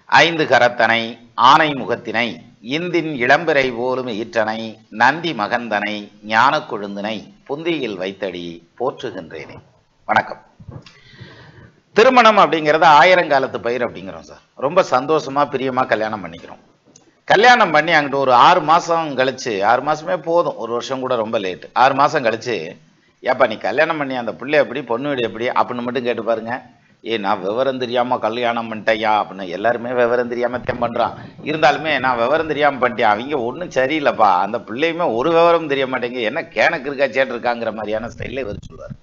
ஐந்து கரத்தனை ஆனை முகத்தினை இந்தின் இளம்பிறை போலும் ஈற்றனை நந்தி மகந்தனை ஞான கொழுந்தினை புந்தியில் வைத்தடி போற்றுகின்றேனே. வணக்கம். திருமணம் அப்படிங்கிறது ஆயிரங்காலத்து பயிர் அப்படிங்கிறோம் சார். ரொம்ப சந்தோஷமா பிரியமா கல்யாணம் பண்ணிக்கிறோம். கல்யாணம் பண்ணி அங்கிட்டு ஒரு 6 மாசம் கழிச்சு, 6 மாசமே போதும், ஒரு வருஷம் கூட ரொம்ப லேட்டு, 6 மாசம் கழிச்சு, ஏப்பா நீ கல்யாணம் பண்ணி அந்த பிள்ளை எப்படி, பொண்ணு வீடு எப்படி அப்படின்னு மட்டும் கேட்டு பாருங்க. நான் விவரம் தெரியாம கல்யாணம் பண்ணிட்டையா அப்படின்னு. எல்லாருமே விவரம் தெரியாம பண்றான். இருந்தாலுமே நான் விவரம் தெரியாம பண்ணிட்டேன், அவங்க ஒன்றும் சரியில்லைப்பா, அந்த பிள்ளையுமே ஒரு விவரம் தெரிய மாட்டேங்க, என்ன கேனக்கு இருக்கா சேட்டு இருக்காங்கிற மாதிரியான ஸ்டைல்ல இவர் சொல்லுவார்.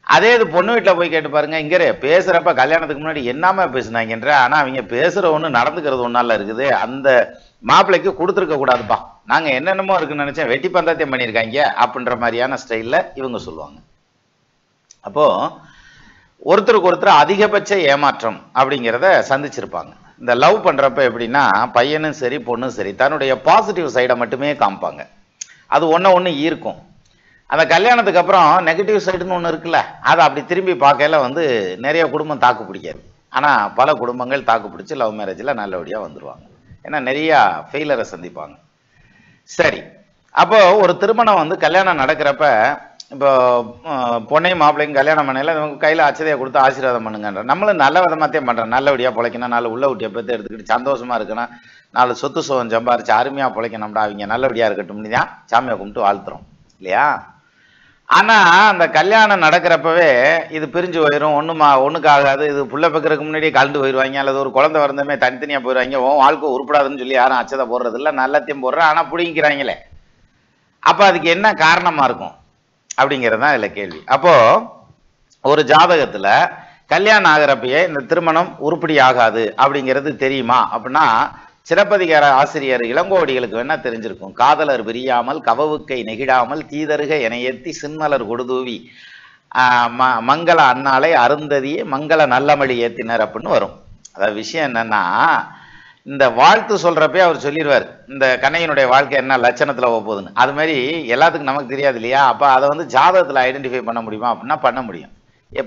அதே இது பொண்ணு வீட்டில் போய் கேட்டு பாருங்க. இங்கே பேசுறப்ப கல்யாணத்துக்கு முன்னாடி என்னாம பேசுனாங்கன்ற, ஆனா அவங்க பேசுற ஒண்ணு நடந்துக்கிறது ஒன்னால இருக்குது. அந்த மாப்பிள்ளைக்கு கொடுத்துருக்க கூடாதுப்பா, நாங்க என்னென்னமோ இருக்குன்னு நினைச்சேன், வெட்டி பந்தாத்தையும் பண்ணியிருக்காங்க அப்படின்ற மாதிரியான ஸ்டைல்ல இவங்க சொல்லுவாங்க. அப்போ ஒருத்தருக்கு ஒருத்தர் அதிகபட்ச ஏமாற்றம் அப்படிங்கிறத சந்திச்சிருப்பாங்க. இந்த லவ் பண்றப்ப எப்படின்னா, பையனும் சரி பொண்ணும் சரி தன்னுடைய பாசிட்டிவ் சைடை மட்டுமே காமிப்பாங்க. அது ஒன்று ஈர்க்கும். அந்த கல்யாணத்துக்கு அப்புறம் நெகட்டிவ் சைடுன்னு ஒன்று இருக்குல்ல, அதை அப்படி திரும்பி பார்க்கல நிறைய குடும்பம் தாக்கு பிடிக்காது. ஆனால் பல குடும்பங்கள் தாக்கு பிடிச்சி லவ் மேரேஜில் நல்லபடியாக வந்துடுவாங்க. ஏன்னா நிறையா ஃபெயிலரை சந்திப்பாங்க. சரி, அப்போ ஒரு திருமணம் கல்யாணம் நடக்கிறப்ப, இப்போ பொண்ணையும் மாப்பிள்ளையும் கல்யாணம் பண்ணல கையில் அச்சதையை கொடுத்து ஆசீர்வாதம் பண்ணுங்கன்ற, நம்மளும் நல்ல விதமாத்தையும் பண்ணுறோம். நல்லபடியாக பிழைக்கணும், 4 உள்ள ஊட்டியை பற்றி எடுத்துக்கிட்டு சந்தோஷமா இருக்கணும், 4 சொத்து சுகம் சம்பாரிச்சு அருமையாக பிழைக்கணும்டா, அவங்க நல்லபடியாக இருக்கட்டும்னு தான் சாமியை கும்பிட்டு வாழ்த்துறோம் இல்லையா? ஆனா அந்த கல்யாணம் நடக்கிறப்பவே இது பிரிஞ்சு போயிடும், ஒண்ணுக்கு ஆகாது, இது புள்ள பெக்கிறதுக்கு முன்னாடியே கலந்து போயிடுவாங்க, அல்லது ஒரு குழந்தை வரந்தமே தனித்தனியா போயிடுவாங்க, வாழ்க்கை உருப்படாதுன்னு சொல்லி யாரும் அச்சதை போடுறது இல்லை, நல்லத்தையும் போடுறேன், ஆனா பிடிங்கிறாங்களே. அப்ப அதுக்கு என்ன காரணமா இருக்கும் அப்படிங்கிறது தான் இதுல கேள்வி. அப்போ ஒரு ஜாதகத்துல கல்யாணம் ஆகிறப்பயே இந்த திருமணம் உருப்படி ஆகாது அப்படிங்கிறது தெரியுமா அப்படின்னா, சிலப்பதிகார ஆசிரியர் இளங்கோவடிகளுக்கு வேணா தெரிஞ்சிருக்கும். காதலர் பிரியாமல் கவவுக்கை நெகிழாமல் தீதருக என ஏத்தி சின்மலர் கொடுதூவி மங்கள அன்னாலை அருந்ததியே மங்கள நல்லமழி ஏத்தினர் அப்படின்னு வரும். அதாவது விஷயம் என்னன்னா, இந்த வாழ்த்து சொல்றப்பே அவர் சொல்லிடுவார், இந்த கண்ணையினுடைய வாழ்க்கை என்ன லட்சணத்துல போகுதுன்னு. அது மாதிரி எல்லாத்துக்கும் நமக்கு தெரியாது இல்லையா? அப்ப அதை ஜாதகத்துல ஐடென்டிஃபை பண்ண முடியுமா அப்படின்னா பண்ண முடியும்.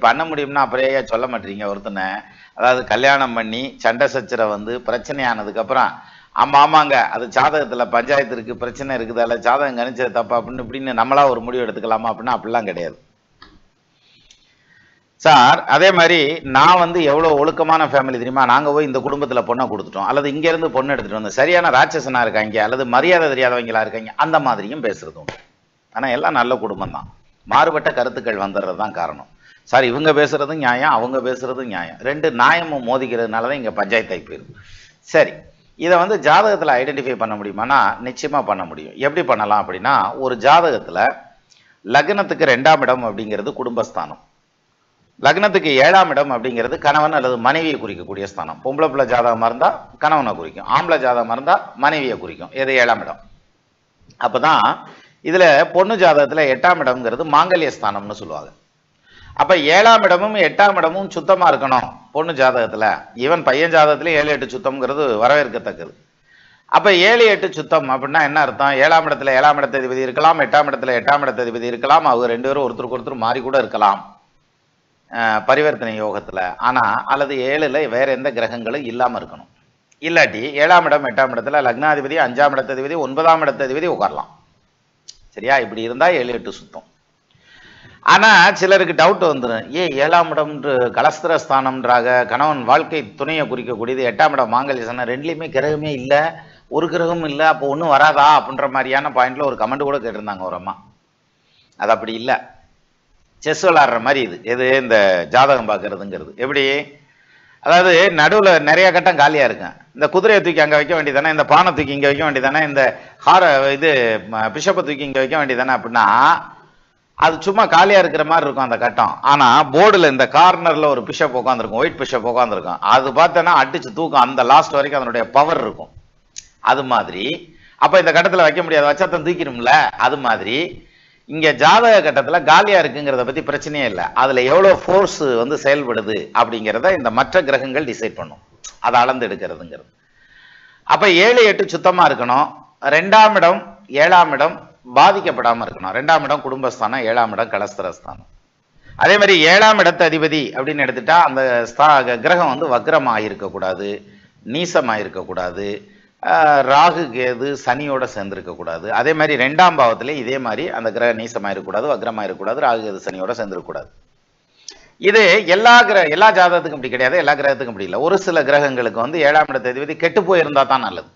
பண்ண முடியும்னா அப்புறம் சொல்ல மாட்டீங்க ஒருத்தனை, அதாவது கல்யாணம் பண்ணி சண்டை சச்சரை பிரச்சனையானதுக்கு அப்புறம் ஆமாங்க அது ஜாதகத்துல பஞ்சாயத்து இருக்கு, பிரச்சனை இருக்குது, அல்ல ஜாதகம் கணிச்சது தப்பா அப்படின்னு இப்படின்னு நம்மளா ஒரு முடிவு எடுத்துக்கலாமா அப்படின்னா அப்படிலாம் கிடையாது சார். அதே மாதிரி நான் எவ்வளவு ஒழுக்கமான ஃபேமிலி தெரியுமா, நாங்க போய் இந்த குடும்பத்துல பொண்ணை கொடுத்துட்டோம், அல்லது இங்க இருந்து பொண்ணு எடுத்துட்டு வந்தோம், சரியான ராட்சசனா இருக்காங்க, அல்லது மரியாதை தெரியாதவங்களா இருக்காங்க, அந்த மாதிரியும் பேசுறதும். ஆனா எல்லாம் நல்ல குடும்பம் தான், மாறுபட்ட கருத்துக்கள் வந்துடுறதுதான் காரணம். சார் இவங்க பேசுறதும் நியாயம், அவங்க பேசுறதும் நியாயம், 2 நியாயமும் மோதிக்கிறதுனால தான் இங்க பஞ்சாயத்தாகி போயிருக்கு. சரி, இதை ஜாதகத்துல ஐடென்டிஃபை பண்ண முடியுமானா நிச்சயமா பண்ண முடியும். எப்படி பண்ணலாம் அப்படின்னா, ஒரு ஜாதகத்துல லக்னத்துக்கு 2ஆம் இடம் அப்படிங்கிறது குடும்பஸ்தானம், லக்னத்துக்கு 7ஆம் இடம் அப்படிங்கிறது கணவன் அல்லது மனைவியை குறிக்கக்கூடிய ஸ்தானம். பொம்பளை பிள்ளை ஜாதகமா இருந்தா கணவனை குறிக்கும், ஆம்பளை ஜாதகமா இருந்தா மனைவியை குறிக்கும். எது 7ஆம் இடம். அப்பதான் இதுல பொண்ணு ஜாதகத்துல 8ஆம் இடம்ங்கிறது மாங்கல்ய ஸ்தானம்னு சொல்லுவாங்க. அப்ப 7ஆம் இடமும் 8ஆம் இடமும் சுத்தமா இருக்கணும் பொண்ணு ஜாதகத்துல. ஈவன் பையன் ஜாதகத்துல 7, 8 சுத்தம்ங்கிறது வரவேற்கத்தக்கது. அப்ப 7, 8 சுத்தம் அப்படின்னா என்ன அர்த்தம்? 7ஆம் இடத்துல 7ஆம் இடத்ததிபதி இருக்கலாம், 8ஆம் இடத்துல 8ஆம் இடத்ததிபதி இருக்கலாம், அவங்க 2 பேரும் ஒருத்தருக்கு ஒருத்தர் மாறி கூட இருக்கலாம் பரிவர்த்தனை யோகத்துல. ஆனா அல்லது 7ல வேற எந்த கிரகங்களும் இல்லாம இருக்கணும். இல்லாட்டி 7ஆம் இடம் 8ஆம் இடத்துல லக்னாதிபதி, 5ஆம் இடத்ததிபதி, 9ஆம் இடத்ததிபதி உட்காரலாம். சரியா? இப்படி இருந்தா 7, 8 சுத்தம். ஆனா சிலருக்கு டவுட் வந்துடும், 7ஆம் இடம் கலஸ்திரஸ்தானம்ன்றாக, கணவன் வாழ்க்கை துணையை குறிக்கக்கூடியது, 8ஆம் இடம் மாங்கல்யஸ்தானம், 2லயுமே கிரகமே இல்லை, ஒரு கிரகமும் இல்லை, அப்போ ஒன்றும் வராதா அப்படின்ற மாதிரியான பாயிண்ட்ல ஒரு கமெண்ட் கூட கேட்டிருந்தாங்க ஒரு அம்மா. அது அப்படி இல்லை, செஸ் விளாடுற மாதிரி இது. எது இந்த ஜாதகம் பார்க்கறதுங்கிறது எப்படி? அதாவது நடுவில் நிறைய கட்டம் காலியா இருக்கும், இந்த குதிரையை தூக்கி அங்கே வைக்க வேண்டியதானே, இந்த பானை தூக்கி இங்கே வைக்க வேண்டியதானே, இந்த பிஷப்பை தூக்கி இங்கே வைக்க வேண்டியதானே அப்படின்னா அது சும்மா காலியா இருக்கிற மாதிரி இருக்கும் அந்த கட்டம். ஆனா போர்டுல இந்த கார்னர்ல ஒரு பிஷப் உட்காந்துருக்கும், ஒயிட் பிஷப் உட்காந்துருக்கும், அது பார்த்தோன்னா அடிச்சு தூக்கம், அந்த லாஸ்ட் வரைக்கும் அதனுடைய பவர் இருக்கும். அது மாதிரி அப்ப இந்த கட்டத்துல வைக்க முடியாது, வச்சாத்தான் தூக்கிடும்ல. அது மாதிரி இங்க ஜாதக கட்டத்துல காலியா இருக்குங்கிறத பத்தி பிரச்சனையே இல்லை, அதுல எவ்வளவு ஃபோர்ஸ் செயல்படுது அப்படிங்கிறத இந்த மற்ற கிரகங்கள் டிசைட் பண்ணும், அதை அளந்து எடுக்கிறதுங்கிறது. அப்ப 7, 8 சுத்தமா இருக்கணும். 2ஆம் இடம் 7ஆம் இடம் பாதிக்கப்படாம இருக்கணும். 2ஆம் இடம் குடும்பஸ்தானம், 7ஆம் இடம் கலஸ்திரஸ்தானம். அதே மாதிரி 7ஆம் இடத்த அதிபதி அப்படின்னு எடுத்துட்டா அந்த கிரகம் வக்ரமாக இருக்கக்கூடாது, நீசமாக இருக்கக்கூடாது, ராகு கேது சனியோட சேர்ந்துருக்கக்கூடாது. அதே மாதிரி 2ஆம் பாவத்திலே இதே மாதிரி அந்த கிரக நீசமாக இருக்கக்கூடாது, வக்ரமாக இருக்கக்கூடாது, ராகு கேது சனியோட சேர்ந்துருக்கக்கூடாது. இது எல்லா ஜாதகத்துக்கும் இப்படி கிடையாது, எல்லா கிரகத்துக்கும் இப்படி இல்லை. ஒரு சில கிரகங்களுக்கு வந்து 7ஆம் இடத்து அதிபதி கெட்டு போயிருந்தா தான் நல்லது.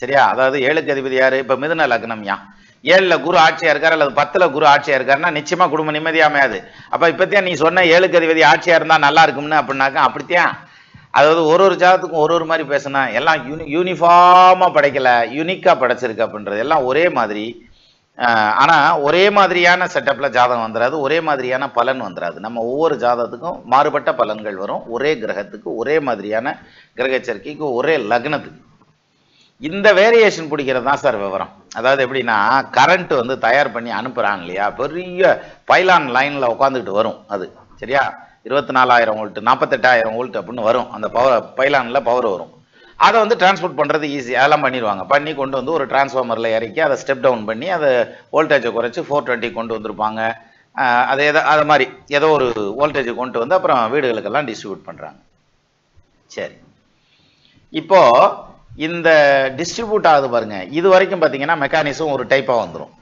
சரியா? அதாவது 7க்கு அதிபதி யாரு? இப்போ மிதுன லக்னம்யா, 7ல் குரு ஆட்சியா இருக்காரு அல்லது 10ல் குரு ஆட்சியா இருக்காருன்னா நிச்சயமா குடும்ப நிம்மதியாமையாது. அப்ப இப்பத்தியா நீ சொன்ன 7க்கு அதிபதி ஆட்சியா இருந்தா நல்லா இருக்கும்னு அப்படின்னாக்கா அப்படித்தான். அதாவது ஒரு ஜாதத்துக்கும் ஒரு மாதிரி பேசினா எல்லாம் யூனிஃபார்மா படைக்கல, யூனிக்கா படைச்சிருக்கு அப்படின்றது எல்லாம் ஒரே மாதிரி. ஆனா ஒரே மாதிரியான செட்டப்ல ஜாதகம் வந்துடாது, ஒரே மாதிரியான பலன் வந்துடாது. நம்ம ஒவ்வொரு ஜாதகத்துக்கும் மாறுபட்ட பலன்கள் வரும், ஒரே கிரகத்துக்கு ஒரே மாதிரியான கிரகச்சரிக்கைக்கு ஒரே லக்னத்துக்கு. இந்த வேரியேஷன் பிடிக்கிறது தான் சார் விவரம். அதாவது எப்படின்னா, கரண்ட் வந்து தயார் பண்ணி அனுப்புறாங்க இல்லையா, பெரிய பைலான் லைன்ல உட்காந்துக்கிட்டு வரும் அது. சரியா? 24,000 வோல்ட் 48,000 வோல்ட் அப்படின்னு வரும், அந்த பவர் பைலான்ல பவர் வரும். அதை வந்து டிரான்ஸ்போர்ட் பண்ணுறது ஈஸி, அதெல்லாம் பண்ணிடுவாங்க. பண்ணி கொண்டு வந்து ஒரு டிரான்ஸ்ஃபார்மரில் இறக்கி அதை ஸ்டெப் டவுன் பண்ணி அதை வோல்டேஜை குறைச்சி 420 கொண்டு வந்திருப்பாங்க. அது மாதிரி ஏதோ ஒரு வோல்டேஜை கொண்டு வந்து அப்புறம் வீடுகளுக்கெல்லாம் டிஸ்ட்ரிபியூட் பண்ணுறாங்க. சரி, இப்போ இந்த டிஸ்ட்ரிபியூட் ஆகுது பாருங்க, இது வரைக்கும் பார்த்தீங்கன்னா மெக்கானிசம் ஒரு டைப்பாக வந்துடும்.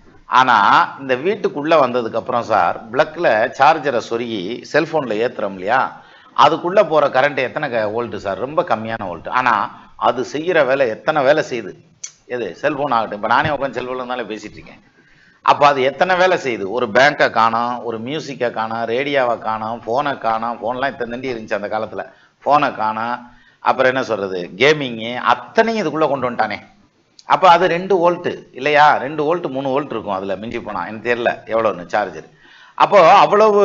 ஆனால் இந்த வீட்டுக்குள்ளே வந்ததுக்கப்புறம் சார், பிளக்கில் சார்ஜரை சொருகி செல்ஃபோனில் ஏற்றுறோம் இல்லையா, அதுக்குள்ளே போகிற கரண்ட் எத்தனை வோல்ட்டு சார்? ரொம்ப கம்மியான வோல்ட்டு. ஆனால் அது செய்கிற வேலை எத்தனை வேலை செய்யுது? எது? செல்ஃபோன் ஆகட்டும். இப்போ நானே உட்காந்து செல்ஃபோனில் இருந்தாலும் பேசிகிட்டு இருக்கேன். அப்போ அது எத்தனை வேலை செய்யுது? ஒரு பேங்கை காணோம், ஒரு மியூசிக்கை காணோம், ரேடியோவை காணோம், ஃபோனை காணோம். ஃபோன்லாம் இத்தனை தண்டி இருந்துச்சு அந்த காலத்தில், ஃபோனை காணோம். அப்புறம் என்ன சொல்கிறது, கேமிங்கு அத்தனையும் இதுக்குள்ளே கொண்டு வந்துட்டானே. அப்போ அது 2 வோல்ட்டு இல்லையா? 2 வோல்ட் 3 வோல்ட் இருக்கும் அதில், மிஞ்சி போனால் எனக்கு தெரியல எவ்வளோன்னு சார்ஜர். அப்போது அவ்வளவு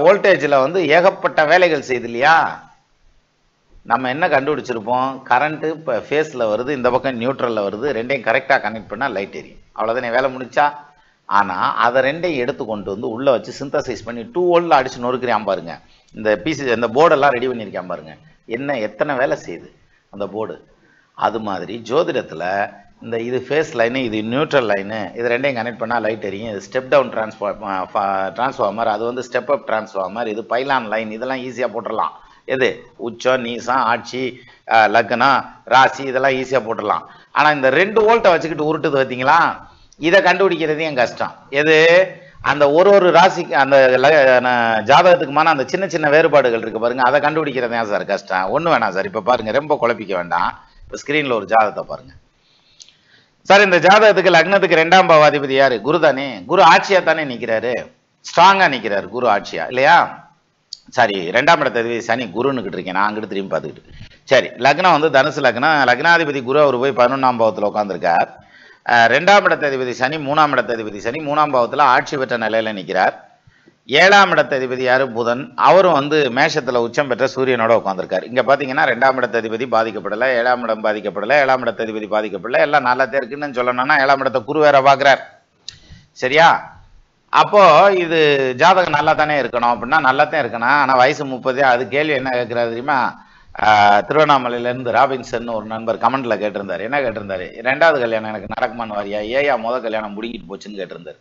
வோல்டேஜில் வந்து ஏகப்பட்ட வேலைகள் செய்யுது இல்லையா? நம்ம என்ன கண்டுபிடிச்சிருப்போம்? கரண்ட்டு இப்போ ஃபேஸில் வருது, இந்த பக்கம் நியூட்ரலில் வருது, ரெண்டையும் கரெக்டாக கனெக்ட் பண்ணால் லைட் எரியும், அவ்வளோதானே வேலை முடிச்சா. ஆனால் அதை ரெண்டையும் எடுத்து கொண்டு வந்து உள்ளே வச்சு சிந்தசைஸ் பண்ணி 2 வோல்ட்டில் அடித்து நொறுக்கிறேன் பாருங்க. இந்த பிசி இந்த போர்டெல்லாம் ரெடி பண்ணியிருக்கேன் பாருங்க, என்ன எத்தனை வேலை செய்யுது அந்த போர்டு. அது மாதிரி ஜோதிடத்தில் இந்த இது ஃபேஸ் லைனு, இது நியூட்ரல் லைனு, இது ரெண்டையும் கனெக்ட் பண்ணால் லைட் எரியும். இது ஸ்டெப் டவுன் டிரான்ஸ்ஃபார்மர், அது வந்து ஸ்டெப் அப் டிரான்ஸ்ஃபார்மர், இது பைலான் லைன், இதெல்லாம் ஈஸியாக போட்டுடலாம். எது? உச்சம், நீசம், ஆட்சி, லக்னம், ராசி, இதெல்லாம் ஈஸியாக போட்டுடலாம். ஆனால் இந்த 2 வோல்ட்டை வச்சுக்கிட்டு உருட்டுது பார்த்தீங்களா, இதை கண்டுபிடிக்கிறது என் கஷ்டம். எது? அந்த ஒரு ராசிக்கு அந்த ஜாதகத்துக்குமான அந்த சின்ன சின்ன வேறுபாடுகள் இருக்கு பாருங்க, அதை கண்டுபிடிக்கிறது ஏன் சார் கஷ்டம்? ஒன்றும் வேணாம் சார். இப்போ பாருங்க, ரொம்ப குழப்பிக்க வேண்டாம். இப்போ ஸ்க்ரீனில் ஒரு ஜாதகத்தை பாருங்க சார். இந்த ஜாதகத்துக்கு லக்னத்துக்கு 2ஆம் பாவாதிபதி யாரு? குரு தானே. குரு ஆட்சியா தானே நிற்கிறாரு, ஸ்ட்ராங்கா நிற்கிறாரு குரு ஆட்சியா இல்லையா? சாரி, 2ஆம் இடத்ததிபதி சனி, குருன்னுக்கிட்டு இருக்கேன் நான், அங்கிட்டு திரும்பி பார்த்துக்கிட்டு. சரி, லக்னம் வந்து தனுசு லக்னம், லக்னாதிபதி குரு அவர் போய் 11ஆம் பாவத்தில் உட்காந்துருக்கார். 2ஆம் இடத்ததிபதி சனி, 3ஆம் இடத்ததிபதி சனி 3ஆம் பாவத்தில் ஆட்சி பெற்ற நிலையில நிற்கிறார். 7ஆம் இடத்ததிபதி யாரு? புதன், அவரும் வந்து மேஷத்தில் உச்சம் பெற்ற சூரியனோட உட்காந்துருக்காரு. இங்கே பார்த்தீங்கன்னா 2ஆம் இடத்ததிபதி பாதிக்கப்படலை, 7ஆம் இடம் பாதிக்கப்படலை, 7ஆம் இடத்ததிபதி பாதிக்கப்படலை, எல்லாம் நல்லாத்தே இருக்குன்னு சொல்லணும்னா 7ஆம் இடத்தை குரு வேற பார்க்குறார். சரியா? அப்போ இது ஜாதகம் நல்லா தானே இருக்கணும் அப்படின்னா நல்லா தான் இருக்கணும். ஆனால் வயசு 30. அது கேள்வி என்ன கேட்குறாரு தெரியுமா? திருவண்ணாமலையிலேருந்து ராபின்சன் ஒரு நண்பர் கமெண்ட்ல கேட்டிருந்தாரு. என்ன கேட்டிருந்தாரு? 2வது கல்யாணம் எனக்கு நடக்குமான்னு வாரியா, ஏயா முதல் கல்யாணம் முடிக்கிட்டு போச்சுன்னு கேட்டிருந்தாரு.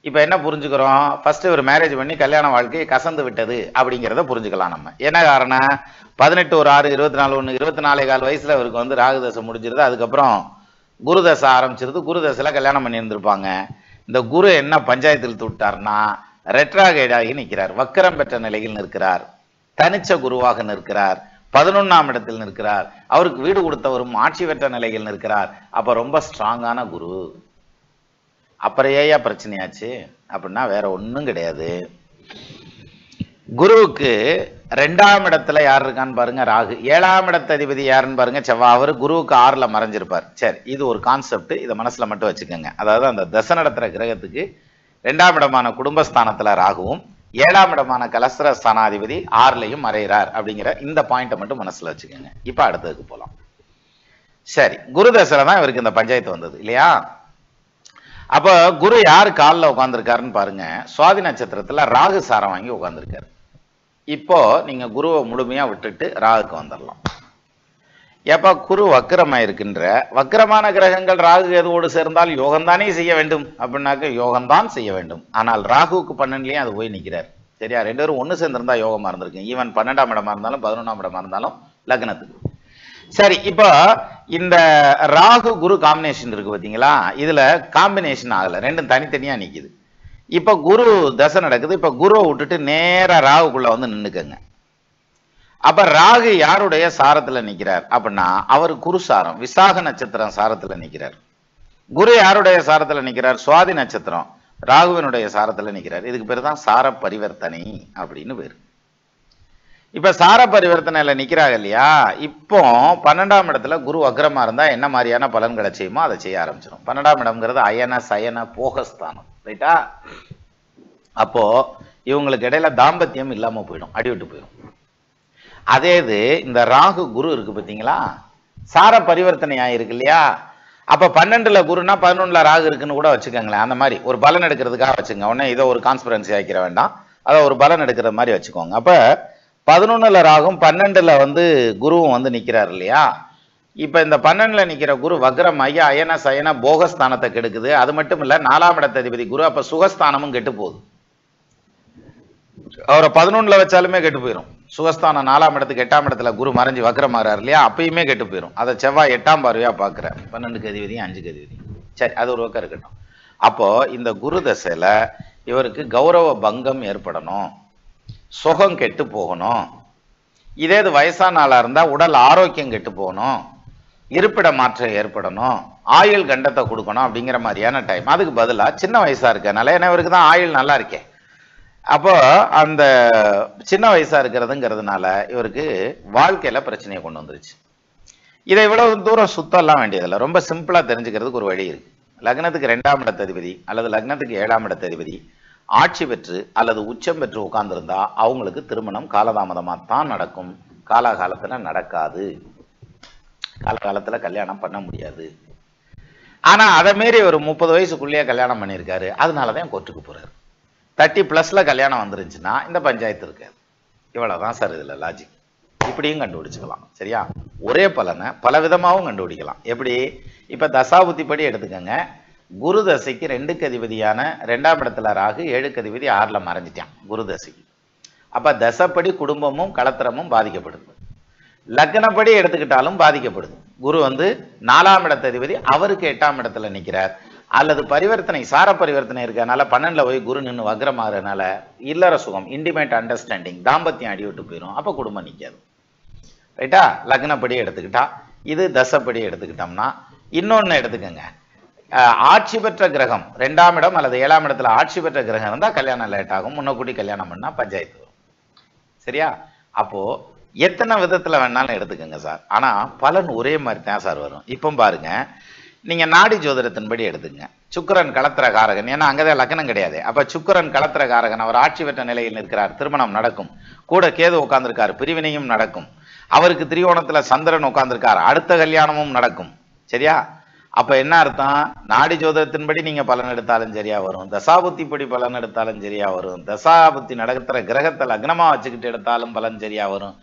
இப்போ என்ன புரிஞ்சுக்கிறோம்? ஃபர்ஸ்ட் ஒரு மேரேஜ் பண்ணி கல்யாண வாழ்க்கையை கசந்து விட்டது அப்படிங்கிறத புரிஞ்சுக்கலாம் நம்ம. என்ன காரணம்? 18/6/24 24 வயசுல அவருக்கு வந்து ராகுதசை முடிஞ்சிருது. அதுக்கப்புறம் குருதசை ஆரம்பிச்சிருது. குருதசையில் கல்யாணம் பண்ணி இருந்திருப்பாங்க. இந்த குரு என்ன பஞ்சாயத்தில் விட்டார்னா, ரெட்ராகைடாகி நிற்கிறார், வக்கரம் பெற்ற நிலையில் நிற்கிறார், தனிச்ச குருவாக நிற்கிறார், 11ஆம் இடத்தில் நிற்கிறார். அவருக்கு வீடு கொடுத்தவரும் ஆட்சி பெற்ற நிலையில் நிற்கிறார். அப்ப ரொம்ப ஸ்ட்ராங்கான குரு. அப்புறம் ஏயா பிரச்சனையாச்சு அப்படின்னா வேற ஒன்றும் கிடையாது. குருவுக்கு 2ஆம் இடத்துல யார் இருக்கான்னு பாருங்க, ராகு. 7ஆம் இடத்த அதிபதி யாருன்னு பாருங்க, செவ்வாய். அவர் குருவுக்கு 6ல் மறைஞ்சிருப்பார். சரி, இது ஒரு கான்செப்ட், இதை மனசுல மட்டும் வச்சுக்கோங்க. அதாவது அந்த தசை நடத்துற கிரகத்துக்கு 2ஆம் இடமான குடும்பஸ்தானத்துல ராகுவும் 7ஆம் இடமான கலஸ்திர ஸ்தானாதிபதி 6லையும் மறைகிறார் அப்படிங்கிற இந்த பாயிண்ட்டை மட்டும் மனசுல வச்சுக்கோங்க. இப்ப அடுத்ததுக்கு போலாம். சரி, குரு தசையில தான் இவருக்கு இந்த பஞ்சாயத்து வந்தது இல்லையா? அப்ப குரு யாரு காலில் உட்காந்துருக்காருன்னு பாருங்க, சுவாதி நட்சத்திரத்துல ராகு சாரம் வாங்கி உட்காந்துருக்காரு. இப்போ நீங்க குருவை முழுமையா விட்டுட்டு ராகுக்கு வந்துடலாம். எப்ப குரு வக்கரமாயிருக்கின்ற வக்கரமான கிரகங்கள் ராகு எதுவோடு சேர்ந்தால் யோகம்தானே செய்ய வேண்டும் அப்படின்னாக்க யோகம்தான் செய்ய வேண்டும். ஆனால் ராகுவுக்கு 12லயும் அது போய் நிற்கிறார். சரியா? 2 பேரும் ஒன்று சேர்ந்திருந்தா யோகமா இருந்திருக்கு. ஈவன் 12ஆம் இடமா இருந்தாலும் 11ஆம் இடமா இருந்தாலும் லக்னத்துக்கு. சரி, இப்போ இந்த ராகு குரு காம்பினேஷன் இருக்கு பாத்தீங்களா, இதுல காம்பினேஷன் ஆகல, ரெண்டும் தனித்தனியா நிக்குது. இப்ப குரு தசை நடக்குது. இப்ப குருவை விட்டுட்டு நேரா ராகுக்குள்ள வந்து நின்னுக்கங்க. அப்ப ராகு யாருடைய சாரத்துல நிக்கிறார் அப்படின்னா, அவர் குரு சாரம், விசாக நட்சத்திரம் சாரத்துல நிக்கிறார். குரு யாருடைய சாரத்துல நிக்கிறார்? சுவாதி நட்சத்திரம், ராகுவினுடைய சாரத்துல நிக்கிறார். இதுக்கு பேர் தான் சார பரிவர்த்தனை அப்படின்னு பேரு. இப்ப சார பரிவர்த்தனையில நிக்கிறாங்க இல்லையா, இப்போ 12ஆம் இடத்துல குரு வக்ரமா இருந்தா என்ன மாதிரியான பலன்களை செய்யுமோ அதை செய்ய ஆரம்பிச்சிடும். 12ஆம் இடம்ங்கிறது அயன சயன போகஸ்தானம், ரைட்டா? அப்போ இவங்களுக்கு இடையில தாம்பத்தியம் இல்லாம போயிடும், அடிவிட்டு போயிடும். அதே இது இந்த ராகு குரு இருக்கு பாத்தீங்களா, சார பரிவர்த்தனை ஆயிருக்கு இல்லையா. அப்ப 12ல குருனா 11ல ராகு இருக்குன்னு கூட வச்சுக்கோங்களேன். அந்த மாதிரி ஒரு பலன் எடுக்கிறதுக்காக வச்சுங்க. உடனே இதை ஒரு கான்ஸ்பிரன்சி ஆக்கிற வேண்டாம், அதை ஒரு பலன் எடுக்கிற மாதிரி வச்சுக்கோங்க. அப்ப 11ல ராகும் 12ல வந்து குருவும் வந்து நிக்கிறார் இல்லையா. இப்ப இந்த 12ல நிக்கிற குரு வக்ரமாகி அயன சயன போகஸ்தானத்தை கெடுக்குது. அது மட்டும் இல்ல 4ஆம் இடத்த அதிபதி குரு, அப்ப சுகஸ்தானமும் கெட்டு போகுது. அவரை 11ல வச்சாலுமே கெட்டு போயிடும். சுகஸ்தானம் 4ஆம் இடத்துக்கு 8ஆம் இடத்துல குரு மறைஞ்சு வக்ரமாறாரு இல்லையா, அப்பயுமே கெட்டு போயிடும். அதை செவ்வாய் 8ஆம் பார்வையா பாக்குற 12க்கு அதிபதி 5க்கு அதிபதி. சரி, அது ஒரு பக்கம் இருக்கட்டும். அப்போ இந்த குரு தசையில இவருக்கு கௌரவ பங்கம் ஏற்படணும், சுகம் கெட்டு போகணும். இதே இது வயசான ஆளா இருந்தா உடல் ஆரோக்கியம் கெட்டு போகணும், இருப்பிட மாற்றம் ஏற்படணும், ஆயுள் கண்டத்தை கொடுக்கணும் அப்படிங்கிற மாதிரியான டைம். அதுக்கு பதிலா சின்ன வயசா இருக்கனால, ஏன்னா இவருக்கு தான் ஆயுள் நல்லா இருக்கே, அப்போ அந்த சின்ன வயசா இருக்கிறதுங்கிறதுனால இவருக்கு வாழ்க்கையில பிரச்சனையை கொண்டு வந்துருச்சு. இதை இவ்வளவு தூரம் சுத்தம்லாம் வேண்டியதில்லை, ரொம்ப சிம்பிளா தெரிஞ்சுக்கிறதுக்கு ஒரு வழி இருக்கு. லக்னத்துக்கு 2ஆம் இடத்த அதிபதி அல்லது லக்னத்துக்கு 7ஆம் இடத்த அதிபதி ஆட்சி பெற்று அல்லது உச்சம் பெற்று உட்கார்ந்துருந்தா அவங்களுக்கு திருமணம் காலதாமதமா தான் நடக்கும், காலகாலத்துல நடக்காது, காலகாலத்துல கல்யாணம் பண்ண முடியாது. ஆனா அதை மீறி ஒரு 30 வயசுக்குள்ளேயே கல்யாணம் பண்ணியிருக்காரு, அதனாலதான் கோர்ட்டுக்கு போறாரு. 30+ கல்யாணம் வந்துருந்துச்சுன்னா இந்த பஞ்சாயத்து இருக்காது. இவ்வளவுதான் சார் இதுல லாஜிக். இப்படியும் கண்டுபிடிச்சுக்கலாம், சரியா? ஒரே பலனை பல விதமாகவும் கண்டுபிடிக்கலாம். எப்படி? இப்ப தசாபுத்திப்படி எடுத்துக்கங்க. குரு தசைக்கு 2க்கு அதிபதியான 2ஆம் இடத்துல ராகு, 7க்கு அதிபதி 6ல மறைஞ்சிட்டான் குரு தசைக்கு. அப்ப தசைப்படி குடும்பமும் களத்திரமும் பாதிக்கப்படுது. லக்னப்படி எடுத்துக்கிட்டாலும் பாதிக்கப்படுது. குரு வந்து 4ஆம் இடத்த அதிபதி, அவருக்கு 8ஆம் இடத்துல நிற்கிறார். அல்லது பரிவர்த்தனை சார பரிவர்த்தனை இருக்கனால 12ல போய் குரு நின்று வக்ரமாகறதுனால இல்லற சுகம், இன்டிமேட் அண்டர்ஸ்டாண்டிங், தாம்பத்தியம் அடிவிட்டு போயிடும். அப்ப குடும்பம் நிற்காது, ரைட்டா? லக்னப்படி எடுத்துக்கிட்டா. இது தசைப்படி எடுத்துக்கிட்டோம்னா இன்னொன்னு எடுத்துக்கோங்க. ஆட்சி பெற்ற கிரகம் 2ஆம் இடம் அல்லது 7ஆம் இடத்துல ஆட்சி பெற்ற கிரகம் இருந்தா கல்யாணம் லேட் ஆகும், முன்னக்கூட்டி கல்யாணம் பண்ணா பஞ்சாயத்து வரும், சரியா? அப்போ எத்தனை விதத்துல வேணாலும் எடுத்துக்கோங்க சார், ஆனா பலன் ஒரே மாதிரி தான் சார் வரும். இப்போ பாருங்க, நீங்க நாடி ஜோதிடத்தின்படி எடுத்துங்க. சுக்கிரன் களத்திர காரகன், ஏன்னா அங்கதான் லக்னம் கிடையாது. அப்ப சுக்கிரன் களத்திர காரகன், அவர் ஆட்சி பெற்ற நிலையில் நிற்கிறார், திருமணம் நடக்கும். கூட கேது உட்கார்ந்திருக்காரு, பிரிவினையும் நடக்கும். அவருக்கு திரிகோணத்துல சந்திரன் உட்கார்ந்திருக்கார், அடுத்த கல்யாணமும் நடக்கும், சரியா? அப்ப என்ன அர்த்தம்? நாடி ஜோதிடத்தின்படி நீங்க பலன் எடுத்தாலும் சரியா வரும், தசாபுத்திப்படி பலன் எடுத்தாலும் சரியா வரும், தசாபுத்தி நடக்கிற கிரகத்தை லக்னமா வச்சுக்கிட்டு எடுத்தாலும் பலன் சரியா வரும்,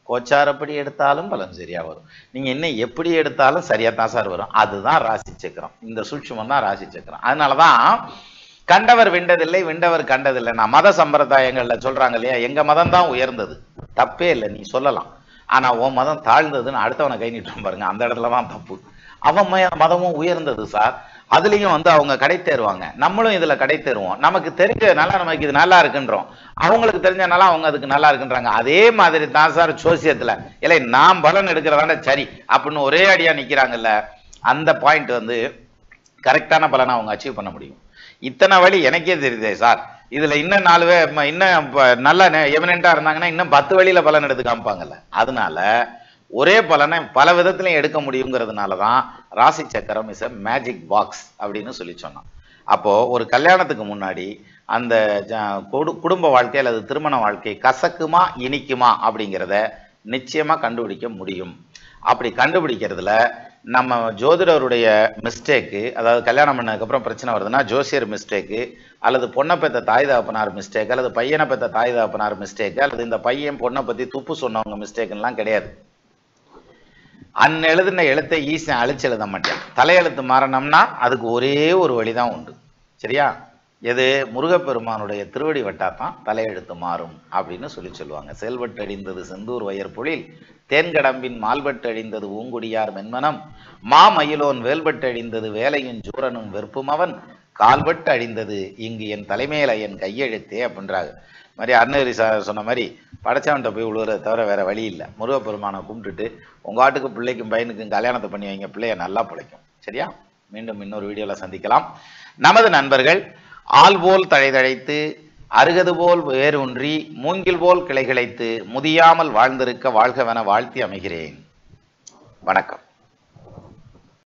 கோச்சாரப்படி எடுத்தாலும் பலன் சரியா வரும். நீங்க என்ன எப்படி எடுத்தாலும் சரியா தான் சார் வரும். அதுதான் ராசி சக்கரம். இந்த சூட்சுமம் தான் ராசி சக்கரம். அதனாலதான் கண்டவர் விண்டதில்லை, விண்டவர் கண்டதில்லை. நான் மத சம்பிரதாயங்கள்ல சொல்றாங்க இல்லையா, எங்க மதம் தான் உயர்ந்தது, தப்பே இல்லை, நீ சொல்லலாம். ஆனா உன் மதம் தாழ்ந்ததுன்னு அடுத்தவனை கை நீட்டும் பாருங்க, அந்த இடத்துலதான் தப்பு. அவன் மதமும் உயர்ந்தது சார், அதுலயும் வந்து அவங்க கடை தேருவாங்க, நம்மளும் இதுல கடை தேருவோம். நமக்கு தெரிஞ்சதுனால நமக்கு இது நல்லா இருக்குன்றோம், அவங்களுக்கு தெரிஞ்சனால அவங்க அதுக்கு நல்லா இருக்குன்றாங்க. அதே மாதிரி தான் சார் ஜோசியத்துல, இல்லை நான் பலன் எடுக்கிறதாண்ட சரி அப்படின்னு ஒரே அடியா நிக்கிறாங்கல்ல, அந்த பாயிண்ட் வந்து கரெக்டான பலனை அவங்க அச்சீவ் பண்ண முடியும். இத்தனை வழி எனக்கே தெரியுதே சார், இதுல இன்னும் 4 பேர் இன்னும் நல்லா எமினென்ட்டா இருந்தாங்கன்னா இன்னும் 10 வழியில பலன் எடுத்து காமிப்பாங்கல்ல. அதனால ஒரே பலனை பல விதத்திலையும் எடுக்க முடியுங்கிறதுனாலதான் ராசி சக்கரம் இஸ் எ மேஜிக் பாக்ஸ் அப்படின்னு சொல்லி சொன்னான். அப்போ ஒரு கல்யாணத்துக்கு முன்னாடி அந்த குடும்ப வாழ்க்கை அல்லது திருமண வாழ்க்கை கசக்குமா இனிக்குமா அப்படிங்கிறத நிச்சயமா கண்டுபிடிக்க முடியும். அப்படி கண்டுபிடிக்கிறதுல நம்ம ஜோதிடருடைய மிஸ்டேக்கு, அதாவது கல்யாணம் பண்ணதுக்கப்புறம் பிரச்சனை வருதுன்னா ஜோசியர் மிஸ்டேக்கு, அல்லது பொண்ணை பெற்ற தாய் தகப்பனார் மிஸ்டேக், அல்லது பையனை பெற்ற தாய் தகப்பனார் மிஸ்டேக்கு, அல்லது இந்த பையன் பொண்ணை பத்தி துப்பு சொன்னவங்க மிஸ்டேக்குலாம் கிடையாது. எழுதின எழுத்தை ஈஸியா அழிச்சு எழுத மாட்டேன். தலையெழுத்து மாறணும்னா அதுக்கு ஒரே ஒரு வழிதான் உண்டு, சரியா? எது முருகப்பெருமானுடைய திருவடி வட்டாத்தான் தலையெழுத்து மாறும் அப்படின்னு சொல்லுவாங்க. செல்வட்டழிந்தது செந்தூர் வயற்பொழில், தேன்கடம்பின் மால்பட்டழிந்தது ஊங்குடியார் மென்மனம், மாமயிலோன் வேல்பட்டழிந்தது வேலையின் ஜூரனும் வெறுப்பும் அவன், கால்பட்டு அழிந்தது இங்கு என் தலைமையில என் கையெழுத்தே அப்படின்றாங்க. மாதிரி அருணகிரி சொன்ன மாதிரி படைச்சவன்கிட்ட போய் உழுவுறத தவிர வேற வழி இல்லை. முருகப்பெருமானை கும்பிட்டுட்டு உங்க ஆட்டுக்கு பிள்ளைக்கும் பையனுக்கும் கல்யாணத்தை பண்ணி வைங்க, பிள்ளைய நல்லா பிழைக்கும். சரியா? மீண்டும் இன்னொரு வீடியோல சந்திக்கலாம். நமது நண்பர்கள் ஆள் போல் தழைதழைத்து அருகது போல் வேரூன்றி மூங்கில் போல் கிளைகிழைத்து முதியாமல் வாழ்ந்திருக்க வாழ்கவென வாழ்த்தி அமைகிறேன். வணக்கம்.